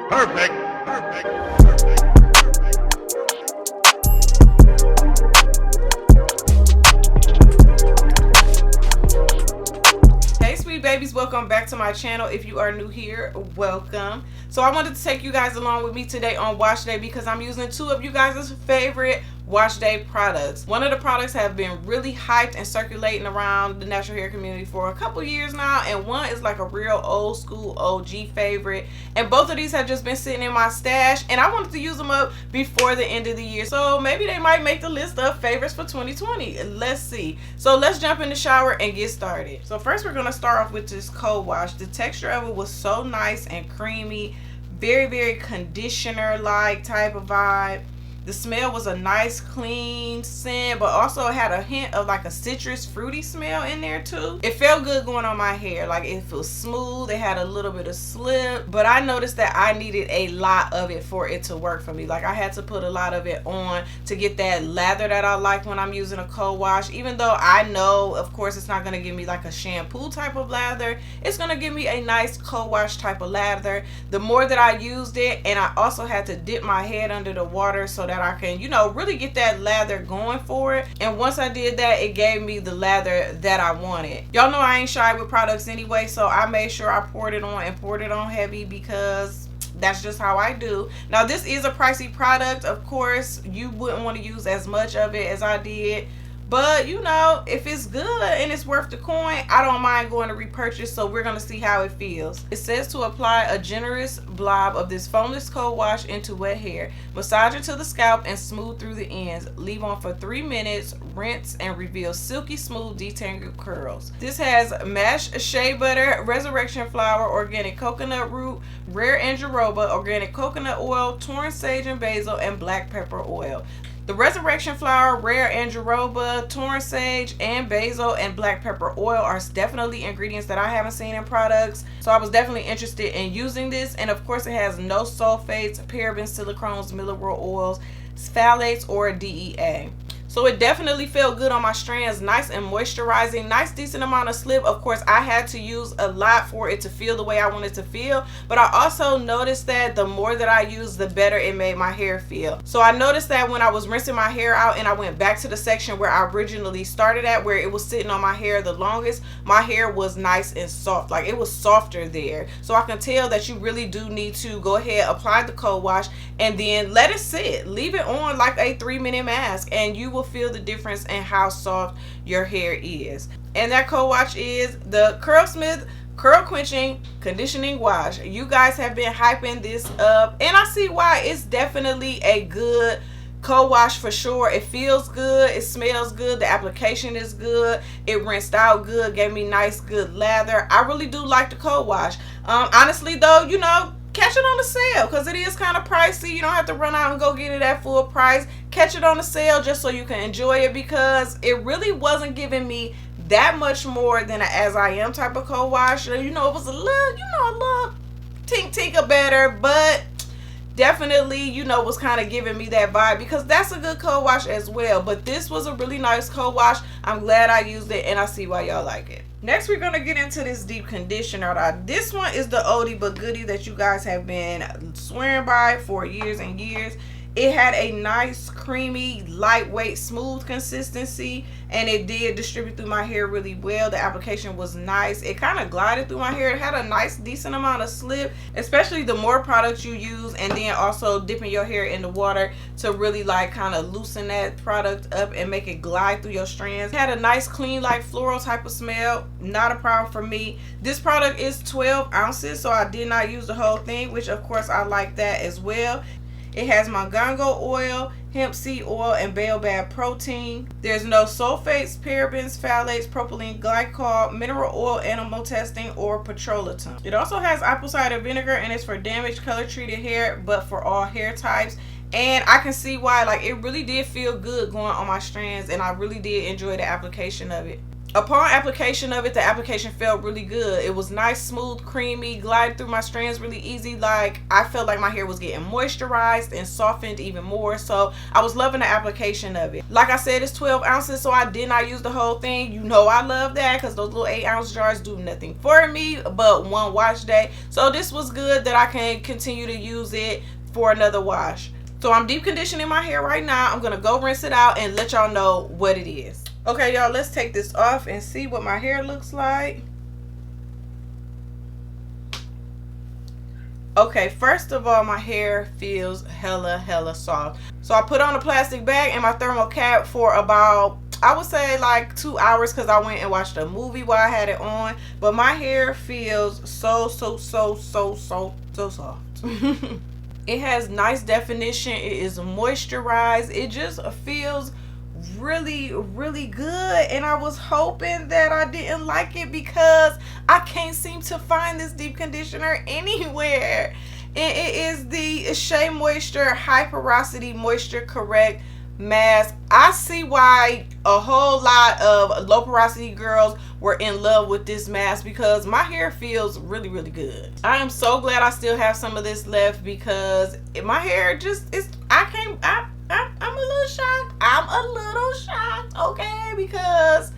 Perfect. Perfect. Hey sweet babies, welcome back to my channel. If you are new here, welcome. So I wanted to take you guys along with me today on wash day because I'm using two of you guys' favorite wash day products. One of the products have been really hyped and circulating around the natural hair community for a couple years now, and one is like a real old school OG favorite, and both of these have just been sitting in my stash and I wanted to use them up before the end of the year, so maybe they might make the list of favorites for 2020. Let's see. So let's jump in the shower and get started. So first we're going to start off with this cold wash. The texture of it was so nice and creamy, very conditioner like type of vibe. The smell was a nice clean scent, but also it had a hint of like a citrus fruity smell in there too. It felt good going on my hair, like it feels smooth. It had a little bit of slip, but I noticed that I needed a lot of it for it to work for me. Like I had to put a lot of it on to get that lather that I like when I'm using a cold wash. Even though I know of course it's not going to give me like a shampoo type of lather, it's going to give me a nice cold wash type of lather. The more that I used it, and I also had to dip my head under the water so that I can, you know, really get that lather going for it. And once I did that, it gave me the lather that I wanted. Y'all know I ain't shy with products anyway, so I made sure I poured it on, and poured it on heavy because that's just how I do. Now this is a pricey product. Of course you wouldn't want to use as much of it as I did, but you know, if it's good and it's worth the coin, I don't mind going to repurchase. So we're going to see how it feels. It says to apply a generous blob of this foamless cold wash into wet hair. Massage it to the scalp and smooth through the ends. Leave on for 3 minutes. Rinse and reveal silky smooth detangled curls. This has mashed shea butter, resurrection flower, organic coconut root, rare angaroba, organic coconut oil, torn sage and basil, and black pepper oil. The resurrection flower, rare angaroba, torn sage, and basil, and black pepper oil are definitely ingredients that I haven't seen in products. So I was definitely interested in using this. And of course it has no sulfates, parabens, silicones, mineral oils, phthalates, or DEA. So it definitely felt good on my strands, nice and moisturizing, nice decent amount of slip. Of course I had to use a lot for it to feel the way I wanted to feel, but I also noticed that the more that I used, the better it made my hair feel. So I noticed that when I was rinsing my hair out and I went back to the section where I originally started at, where it was sitting on my hair the longest, my hair was nice and soft. Like it was softer there. So I can tell that you really do need to go ahead, apply the cold wash, and then let it sit. Leave it on like a 3-minute mask, and you will feel the difference in how soft your hair is. And that cold wash is the Curlsmith Curl Quenching Conditioning Wash. You guys have been hyping this up, and I see why. It's definitely a good cold wash for sure. It feels good, it smells good, the application is good, it rinsed out good, gave me nice good lather. I really do like the cold wash. Honestly though, you know, catch it on the sale because it is kind of pricey. You don't have to run out and go get it at full price. Catch it on the sale just so you can enjoy it, because it really wasn't giving me that much more than a As I Am type of cold wash. You know, it was a little, you know, a little tink better, but definitely, you know, was kind of giving me that vibe, because that's a good cold wash as well. But this was a really nice cold wash. I'm glad I used it, and I see why y'all like it. Next, we're going to get into this deep conditioner. This one is the oldie but goodie that you guys have been swearing by for years and years. It had a nice, creamy, lightweight, smooth consistency, and it did distribute through my hair really well. The application was nice. It kind of glided through my hair. It had a nice, decent amount of slip, especially the more products you use, and then also dipping your hair in the water to really like kind of loosen that product up and make it glide through your strands. It had a nice, clean, like floral type of smell. Not a problem for me. This product is 12 ounces, so I did not use the whole thing, which of course I like that as well. It has Mongongo oil, hemp seed oil, and baobab protein. There's no sulfates, parabens, phthalates, propylene glycol, mineral oil, animal testing, or petrolatum. It also has apple cider vinegar, and it's for damaged, color treated hair, but for all hair types. And I can see why. Like, it really did feel good going on my strands, and I really did enjoy the application of it. Upon application of it, the application felt really good. It was nice, smooth, creamy, glided through my strands really easy. Like, I felt like my hair was getting moisturized and softened even more. So I was loving the application of it. Like I said, it's 12 ounces, so I did not use the whole thing. You know I love that because those little 8-ounce jars do nothing for me but one wash day. So this was good that I can continue to use it for another wash. So I'm deep conditioning my hair right now. I'm going to go rinse it out and let y'all know what it is. Okay, y'all, let's take this off and see what my hair looks like. Okay, first of all, my hair feels hella soft. So I put on a plastic bag and my thermal cap for about, I would say like 2 hours because I went and watched a movie while I had it on. But my hair feels so soft. It has nice definition. It is moisturized. It just feels really good, and I was hoping that I didn't like it because I can't seem to find this deep conditioner anywhere. And it is the SheaMoisture High Porosity Moisture Correct Mask. I see why a whole lot of low porosity girls were in love with this mask because my hair feels really good. I am so glad I still have some of this left because my hair just is, I'm a little shocked. I'm a little shocked, okay, because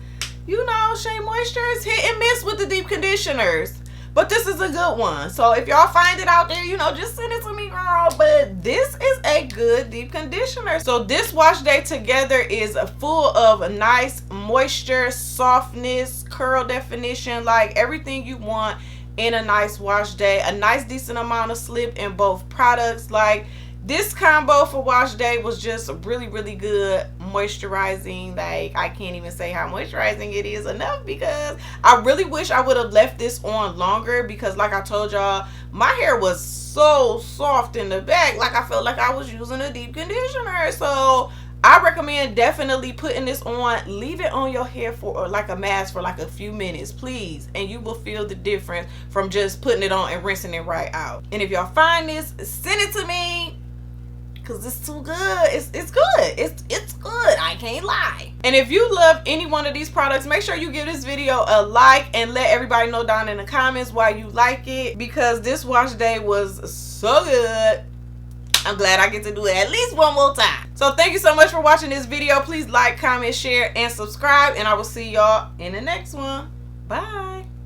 you know SheaMoisture is hit and miss with the deep conditioners, but this is a good one. So if y'all find it out there, you know, just send it to me, girl. But this is a good deep conditioner. So this wash day together is full of nice moisture, softness, curl definition, like everything you want in a nice wash day. A nice decent amount of slip in both products. Like, this combo for wash day was just really good moisturizing. Like, I can't even say how moisturizing it is enough because I really wish I would have left this on longer because like I told y'all, my hair was so soft in the back. Like, I felt like I was using a deep conditioner. So I recommend definitely putting this on. Leave it on your hair for like a mask for like a few minutes, please, and you will feel the difference from just putting it on and rinsing it right out. And if y'all find this, send it to me, because it's too good. It's good. It's good. I can't lie. And if you love any one of these products, make sure you give this video a like and let everybody know down in the comments why you like it, because this wash day was so good. I'm glad I get to do it at least one more time. So thank you so much for watching this video. Please like, comment, share, and subscribe, and I will see y'all in the next one. Bye.